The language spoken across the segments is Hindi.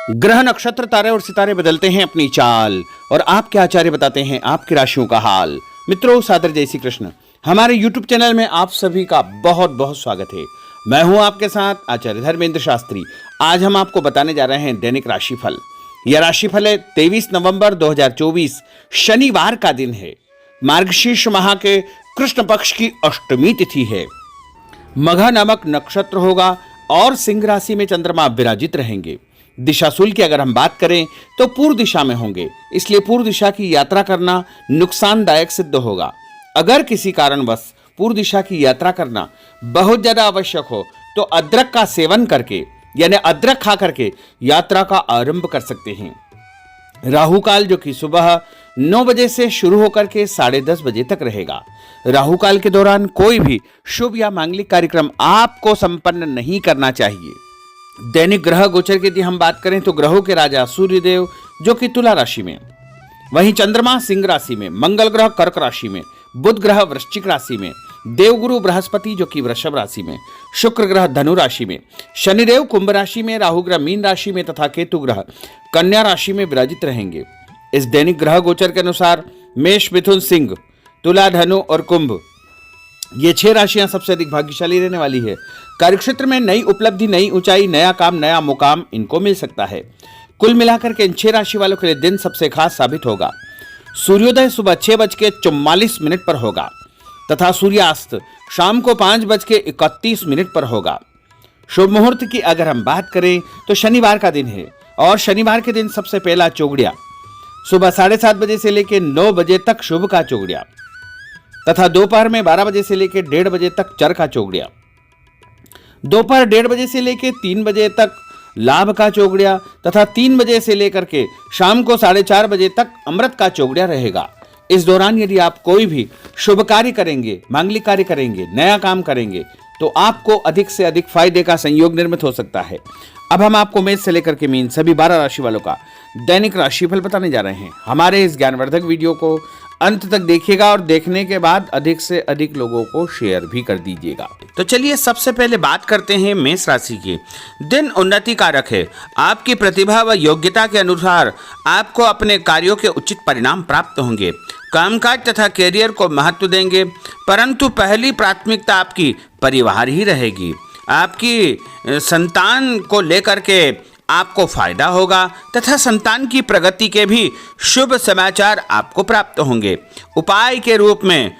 ग्रह नक्षत्र तारे और सितारे बदलते हैं अपनी चाल और आपके आचार्य बताते हैं आपकी राशियों का हाल। मित्रों, सादर जय श्री कृष्ण। हमारे YouTube चैनल में आप सभी का बहुत बहुत स्वागत है। मैं हूं आपके साथ आचार्य धर्मेंद्र शास्त्री। आज हम आपको बताने जा रहे हैं दैनिक राशिफल। यह राशिफल है 23 नवंबर 2024 शनिवार का दिन है। मार्गशीर्ष माह के कृष्ण पक्ष की अष्टमी तिथि है। मघा नामक नक्षत्र होगा और सिंह राशि में चंद्रमा विराजित रहेंगे। दिशाशूल की अगर हम बात करें तो पूर्व दिशा में होंगे, इसलिए पूर्व दिशा की यात्रा करना नुकसानदायक सिद्ध होगा। अगर किसी कारणवश पूर्व दिशा की यात्रा करना बहुत ज्यादा आवश्यक हो तो अदरक का सेवन करके यानी अदरक खा करके यात्रा का आरंभ कर सकते हैं। राहु काल जो कि सुबह 9 बजे से शुरू होकर के 10:30 बजे तक रहेगा। राहु काल के दौरान कोई भी शुभ या मांगलिक कार्यक्रम आपको संपन्न नहीं करना चाहिए। दैनिक ग्रह गोचर की यदि हम बात करें तो ग्रहों के राजा सूर्यदेव जो कि तुला राशि में, वहीं चंद्रमा सिंह राशि में, मंगल ग्रह कर्क राशि में, बुध ग्रह वृश्चिक राशि में, देवगुरु बृहस्पति जो कि वृषभ राशि में, शुक्र ग्रह धनु राशि में, शनिदेव कुंभ राशि में, राहु ग्रह मीन राशि में तथा केतु ग्रह कन्या राशि में विराजित रहेंगे। इस दैनिक ग्रह गोचर के अनुसार मेष, मिथुन, सिंह, तुला, धनु और कुंभ ये 6 राशियां सबसे अधिक भाग्यशाली रहने वाली है। कार्यक्षेत्र में नई उपलब्धि, नई ऊंचाई, नया काम, नया मुकाम इनको मिल सकता है। कुल मिलाकर के इन 6 राशि वालों के लिए दिन सबसे खास साबित होगा। सूर्योदय सुबह 6:44 पर होगा तथा सूर्यास्त शाम को 5:31 पर होगा। शुभ मुहूर्त की अगर हम बात करें तो शनिवार का दिन है और शनिवार के दिन सबसे पहला चौगड़िया सुबह 7:30 बजे से लेकर 9 बजे तक शुभ का चौगड़िया तथा दोपहर में 12 बजे से लेकर 1:30 बजे तक चर का चौगड़िया, दोपहर 1:30 बजे से लेकर 3 बजे तक लाभ का चौगड़िया तथा 3 बजे से लेकर के शाम को 4:30 बजे तक अमृत का चौगड़िया रहेगा। इस दौरान यदि आप कोई भी शुभ कार्य करेंगे, मांगलिक कार्य करेंगे, नया काम करेंगे तो आपको अधिक से अधिक फायदे का संयोग निर्मित हो सकता है। अब हम आपको मेष से लेकर के मीन सभी 12 राशि वालों का दैनिक राशिफल बताने जा रहे हैं। हमारे इस ज्ञानवर्धक वीडियो को अंत तक देखिएगा और देखने के बाद अधिक से अधिक लोगों को शेयर भी कर दीजिएगा। तो चलिए सबसे पहले बात करते हैं मेष राशि की। दिन उन्नति कारक है। आपकी प्रतिभा व योग्यता के अनुसार आपको अपने कार्यों के उचित परिणाम प्राप्त होंगे। कामकाज तथा कैरियर को महत्व देंगे, परंतु पहली प्राथमिकता आपकी परिवार ही रहेगी। आपकी संतान को लेकर के आपको फायदा होगा तथा संतान की प्रगति के भी शुभ समाचार आपको प्राप्त होंगे। उपाय के रूप में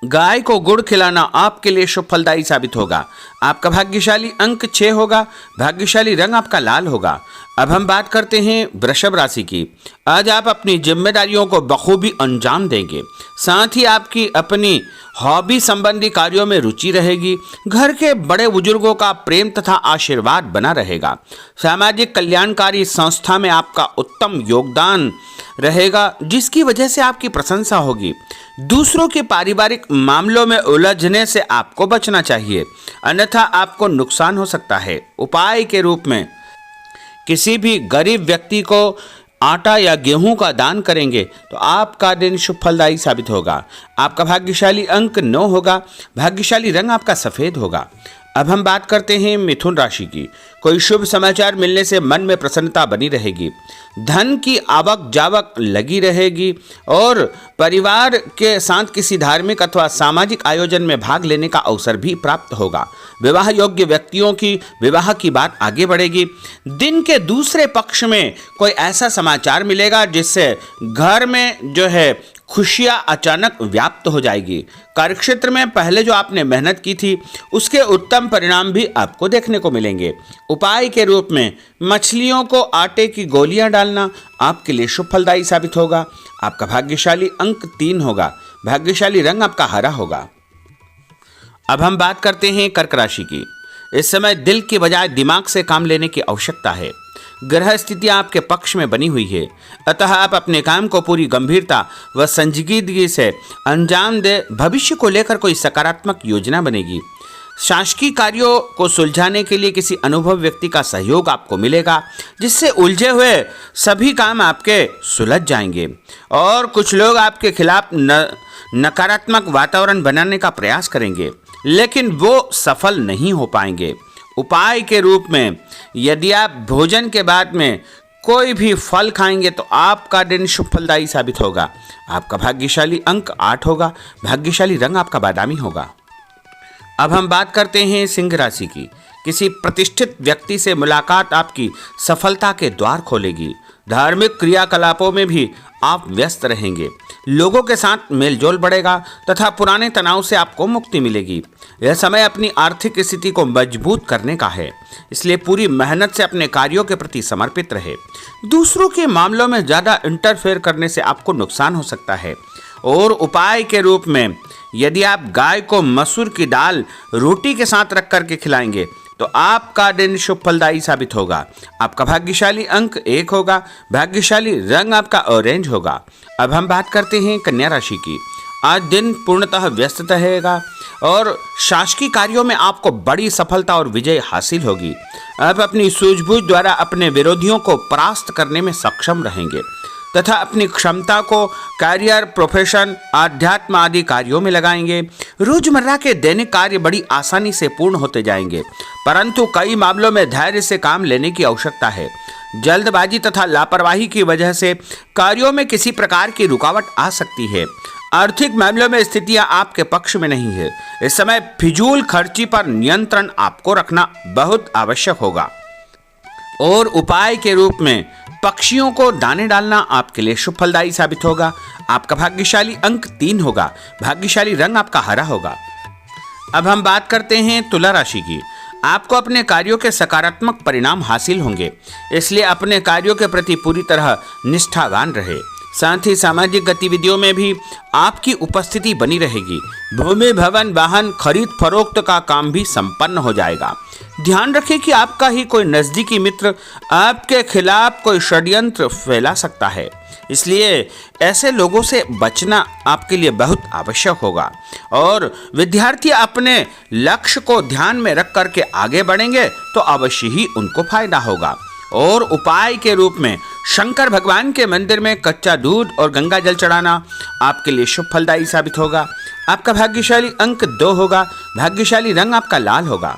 गाय को गुड़ खिलाना आपके लिए शुभ फलदायी साबित होगा। आपका भाग्यशाली अंक 6 होगा। भाग्यशाली रंग आपका लाल होगा। अब हम बात करते हैं वृषभ राशि की। आज आप अपनी जिम्मेदारियों को बखूबी अंजाम देंगे। साथ ही आपकी अपनी हॉबी संबंधी कार्यों में रुचि रहेगी। घर के बड़े बुजुर्गों का प्रेम तथा आशीर्वाद बना रहेगा। सामाजिक कल्याणकारी संस्था में आपका उत्तम योगदान रहेगा, जिसकी वजह से आपकी प्रशंसा होगी। दूसरों के पारिवारिक मामलों में उलझने से आपको बचना चाहिए, अन्यथा आपको नुकसान हो सकता है। उपाय के रूप में किसी भी गरीब व्यक्ति को आटा या गेहूं का दान करेंगे तो आपका दिन शुभ फलदायी साबित होगा। आपका भाग्यशाली अंक 9 होगा। भाग्यशाली रंग आपका सफेद होगा। अब हम बात करते हैं मिथुन राशि की। कोई शुभ समाचार मिलने से मन में प्रसन्नता बनी रहेगी। धन की आवक जावक लगी रहेगी और परिवार के साथ किसी धार्मिक अथवा सामाजिक आयोजन में भाग लेने का अवसर भी प्राप्त होगा। विवाह योग्य व्यक्तियों की विवाह की बात आगे बढ़ेगी। दिन के दूसरे पक्ष में कोई ऐसा समाचार मिलेगा जिससे घर में जो है खुशियां अचानक व्याप्त हो जाएगी। कार्यक्षेत्र में पहले जो आपने मेहनत की थी उसके उत्तम परिणाम भी आपको देखने को मिलेंगे। उपाय के रूप में मछलियों को आटे की गोलियां डालना आपके लिए शुभ फलदायी साबित होगा। आपका भाग्यशाली अंक 3 होगा। भाग्यशाली रंग आपका हरा होगा। अब हम बात करते हैं कर्क राशि की। इस समय दिल की बजाय दिमाग से काम लेने की आवश्यकता है। ग्रह स्थितियां आपके पक्ष में बनी हुई है, अतः आप अपने काम को पूरी गंभीरता व संजीदगी से अंजाम दे। भविष्य को लेकर कोई सकारात्मक योजना बनेगी। शासकीय कार्यों को सुलझाने के लिए किसी अनुभव व्यक्ति का सहयोग आपको मिलेगा, जिससे उलझे हुए सभी काम आपके सुलझ जाएंगे। और कुछ लोग आपके खिलाफ नकारात्मक वातावरण बनाने का प्रयास करेंगे, लेकिन वो सफल नहीं हो पाएंगे। उपाय के रूप में यदि आप भोजन के बाद में कोई भी फल खाएंगे तो आपका दिन शुभ फलदायी साबित होगा। आपका भाग्यशाली अंक 8 होगा। भाग्यशाली रंग आपका बादामी होगा। अब हम बात करते हैं सिंह राशि की। किसी प्रतिष्ठित व्यक्ति से मुलाकात आपकी सफलता के द्वार खोलेगी। धार्मिक क्रियाकलापों में भी आप व्यस्त रहेंगे। लोगों के साथ मेलजोल बढ़ेगा तथा पुराने तनाव से आपको मुक्ति मिलेगी। यह समय अपनी आर्थिक स्थिति को मजबूत करने का है, इसलिए पूरी मेहनत से अपने कार्यों के प्रति समर्पित रहे। दूसरों के मामलों में ज़्यादा इंटरफेयर करने से आपको नुकसान हो सकता है। और उपाय के रूप में यदि आप गाय को मसूर की दाल रोटी के साथ रख करके खिलाएंगे तो आपका दिन शुभ फलदायी साबित होगा। आपका भाग्यशाली अंक 1 होगा। भाग्यशाली रंग आपका ऑरेंज होगा। अब हम बात करते हैं कन्या राशि की। आज दिन पूर्णतः व्यस्त रहेगा और शासकीय कार्यों में आपको बड़ी सफलता और विजय हासिल होगी। आप अपनी सूझबूझ द्वारा अपने विरोधियों को परास्त करने में सक्षम रहेंगे तथा अपनी क्षमता को करियर, प्रोफेशन, आध्यात्म आदि कार्यों में लगाएंगे। रोजमर्रा के दैनिक कार्य बड़ी आसानी से पूर्ण होते जाएंगे, परंतु कई मामलों में धैर्य से काम लेने की आवश्यकता है। जल्दबाजी तथा लापरवाही की वजह से कार्यों में किसी प्रकार की रुकावट आ सकती है। आर्थिक मामलों में स्थितियां आपके पक्ष में नहीं है। इस समय फिजूल खर्ची पर नियंत्रण आपको रखना बहुत आवश्यक होगा। और उपाय के रूप में पक्षियों को दाने डालना आपके लिए शुभ फलदायी साबित होगा। आपका भाग्यशाली अंक 3 होगा। भाग्यशाली रंग आपका हरा होगा। अब हम बात करते हैं तुला राशि की। आपको अपने कार्यों के सकारात्मक परिणाम हासिल होंगे, इसलिए अपने कार्यों के प्रति पूरी तरह निष्ठावान रहे। साथ ही सामाजिक गतिविधियों में भी आपकी उपस्थिति बनी रहेगी। भूमि, भवन, वाहन खरीद फरोख्त का काम भी संपन्न हो जाएगा। ध्यान रखें कि आपका ही कोई नजदीकी मित्र आपके खिलाफ कोई षड्यंत्र फैला सकता है, इसलिए ऐसे लोगों से बचना आपके लिए बहुत आवश्यक होगा। और विद्यार्थी अपने लक्ष्य को ध्यान में रख करके आगे बढ़ेंगे तो अवश्य ही उनको फायदा होगा। और उपाय के रूप में शंकर भगवान के मंदिर में कच्चा दूध और गंगा जल चढ़ाना आपके लिए शुभ फलदायी साबित होगा। आपका भाग्यशाली अंक 2 होगा। भाग्यशाली रंग आपका लाल होगा।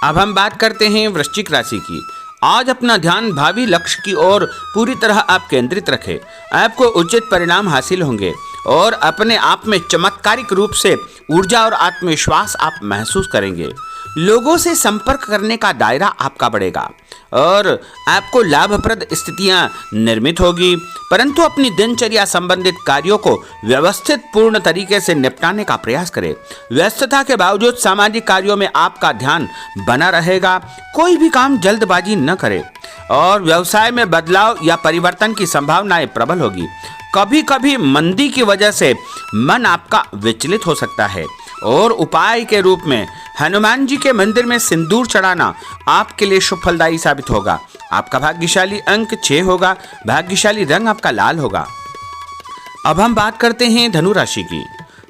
अब हम बात करते हैं वृश्चिक राशि की। आज अपना ध्यान भावी लक्ष्य की ओर पूरी तरह आप केंद्रित रखें। आपको उचित परिणाम हासिल होंगे और अपने आप में चमत्कारिक रूप से ऊर्जा और आत्मविश्वास आप महसूस करेंगे। लोगों से संपर्क करने का दायरा आपका बढ़ेगा और आपको लाभप्रद स्थितियां निर्मित होगी, परंतु अपनी दिनचर्या संबंधित कार्यों को व्यवस्थित पूर्ण तरीके से निपटाने का प्रयास करें। व्यस्तता के बावजूद सामाजिक कार्यों में आपका ध्यान बना रहेगा। कोई भी काम जल्दबाजी न करें और व्यवसाय में बदलाव या परिवर्तन की संभावनाएं प्रबल होगी। कभी कभी मंदी की वजह से मन आपका विचलित हो सकता है। और उपाय के रूप में हनुमान जी के मंदिर में सिंदूर चढ़ाना आपके लिए शुभ फलदायी साबित होगा। आपका भाग्यशाली अंक 6 होगा। भाग्यशाली रंग आपका लाल होगा। अब हम बात करते हैं धनु राशि की।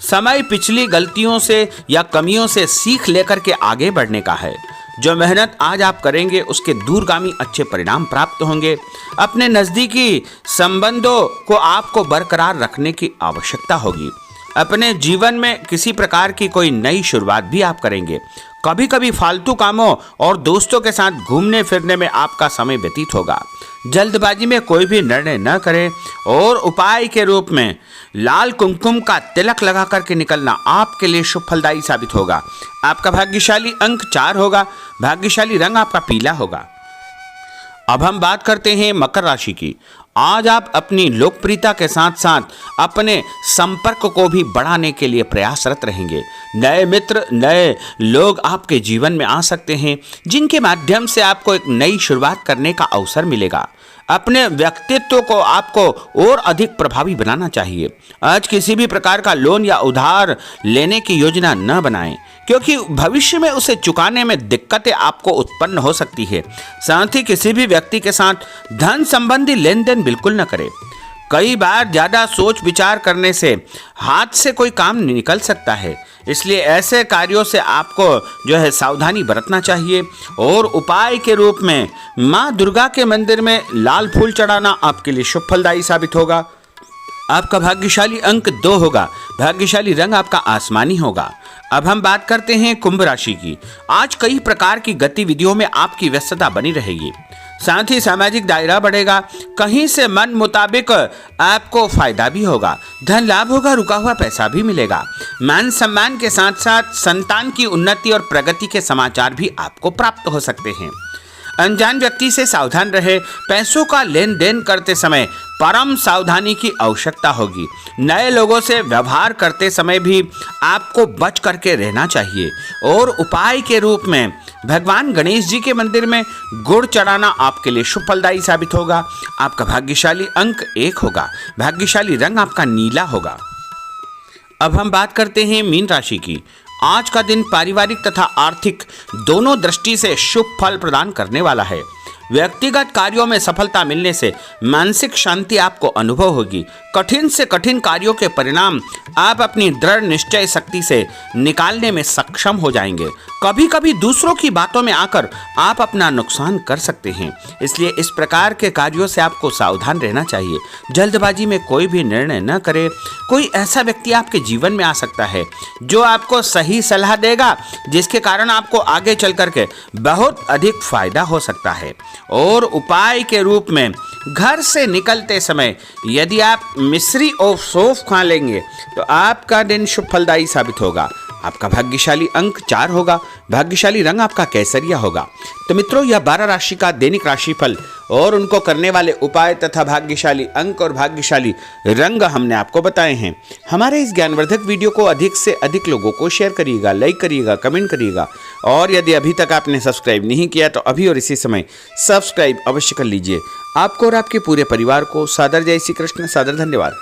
समय पिछली गलतियों से या कमियों से सीख लेकर के आगे बढ़ने का है। जो मेहनत आज आप करेंगे उसके दूरगामी अच्छे परिणाम प्राप्त होंगे। अपने नजदीकी संबंधों को आपको बरकरार रखने की आवश्यकता होगी। अपने जीवन में किसी प्रकार की कोई नई शुरुआत भी आप करेंगे। कभी कभी फालतू कामों और दोस्तों के साथ घूमने फिरने में आपका समय व्यतीत होगा। जल्दबाजी में कोई भी निर्णय न करें। और उपाय के रूप में लाल कुमकुम का तिलक लगा करके निकलना आपके लिए शुभ फलदायी साबित होगा। आपका भाग्यशाली अंक 4 होगा। भाग्यशाली रंग आपका पीला होगा। अब हम बात करते हैं मकर राशि की। आज आप अपनी लोकप्रियता के साथ साथ अपने संपर्क को भी बढ़ाने के लिए प्रयासरत रहेंगे। नए मित्र, नए लोग आपके जीवन में आ सकते हैं, जिनके माध्यम से आपको एक नई शुरुआत करने का अवसर मिलेगा। अपने व्यक्तित्व को आपको और अधिक प्रभावी बनाना चाहिए। आज किसी भी प्रकार का लोन या उधार लेने की योजना न बनाएं, क्योंकि भविष्य में उसे चुकाने में दिक्कतें आपको उत्पन्न हो सकती है। साथ ही किसी भी व्यक्ति के साथ धन संबंधी लेन देन बिल्कुल न करें। कई बार ज़्यादा सोच विचार करने से हाथ से कोई काम निकल सकता है, इसलिए ऐसे कार्यों से आपको जो है सावधानी बरतना चाहिए। और उपाय के रूप में माँ दुर्गा के मंदिर में लाल फूल चढ़ाना आपके लिए शुभ फलदायी साबित होगा। आपका भाग्यशाली अंक 2 होगा। भाग्यशाली रंग आपका आसमानी होगा। अब हम बात करते हैं कुंभ राशि की। आज कई प्रकार की गतिविधियों में आपकी व्यस्तता बनी रहेगी, साथ ही सामाजिक दायरा बढ़ेगा। कहीं से मन मुताबिक आपको फायदा भी होगा, धन लाभ होगा, रुका हुआ पैसा भी मिलेगा। मान सम्मान के साथ साथ संतान की उन्नति और प्रगति के समाचार भी आपको प्राप्त हो सकते हैं। अनजान व्यक्ति से सावधान रहे। पैसों का लेन देन करते समय परम सावधानी की आवश्यकता होगी। नए लोगों से व्यवहार करते समय भी आपको बच करके रहना चाहिए। और उपाय के रूप में भगवान गणेश जी के मंदिर में गुड़ चढ़ाना आपके लिए शुभ फलदायी साबित होगा। आपका भाग्यशाली अंक 1 होगा। भाग्यशाली रंग आपका नीला होगा। अब हम बात करते हैं मीन राशि की। आज का दिन पारिवारिक तथा आर्थिक दोनों दृष्टि से शुभ फल प्रदान करने वाला है। व्यक्तिगत कार्यों में सफलता मिलने से मानसिक शांति आपको अनुभव होगी। कठिन से कठिन कार्यों के परिणाम आप अपनी दृढ़ निश्चय शक्ति से निकालने में सक्षम हो जाएंगे। कभी कभी दूसरों की बातों में आकर आप अपना नुकसान कर सकते हैं, इसलिए इस प्रकार के कार्यों से आपको सावधान रहना चाहिए। जल्दबाजी में कोई भी निर्णय न करें। कोई ऐसा व्यक्ति आपके जीवन में आ सकता है जो आपको सही सलाह देगा, जिसके कारण आपको आगे चल करके बहुत अधिक फायदा हो सकता है। और उपाय के रूप में घर से निकलते समय यदि आप मिश्री और सौंफ खा लेंगे तो आपका दिन शुभ फलदायी साबित होगा। आपका भाग्यशाली अंक 4 होगा। भाग्यशाली रंग आपका केसरिया होगा। तो मित्रों, यह 12 राशि का दैनिक राशिफल और उनको करने वाले उपाय तथा भाग्यशाली अंक और भाग्यशाली रंग हमने आपको बताए हैं। हमारे इस ज्ञानवर्धक वीडियो को अधिक से अधिक लोगों को शेयर करिएगा, लाइक करिएगा, कमेंट करिएगा। और यदि अभी तक आपने सब्सक्राइब नहीं किया तो अभी और इसी समय सब्सक्राइब अवश्य कर लीजिए। आपको और आपके पूरे परिवार को सादर जय श्री कृष्ण, सादर धन्यवाद।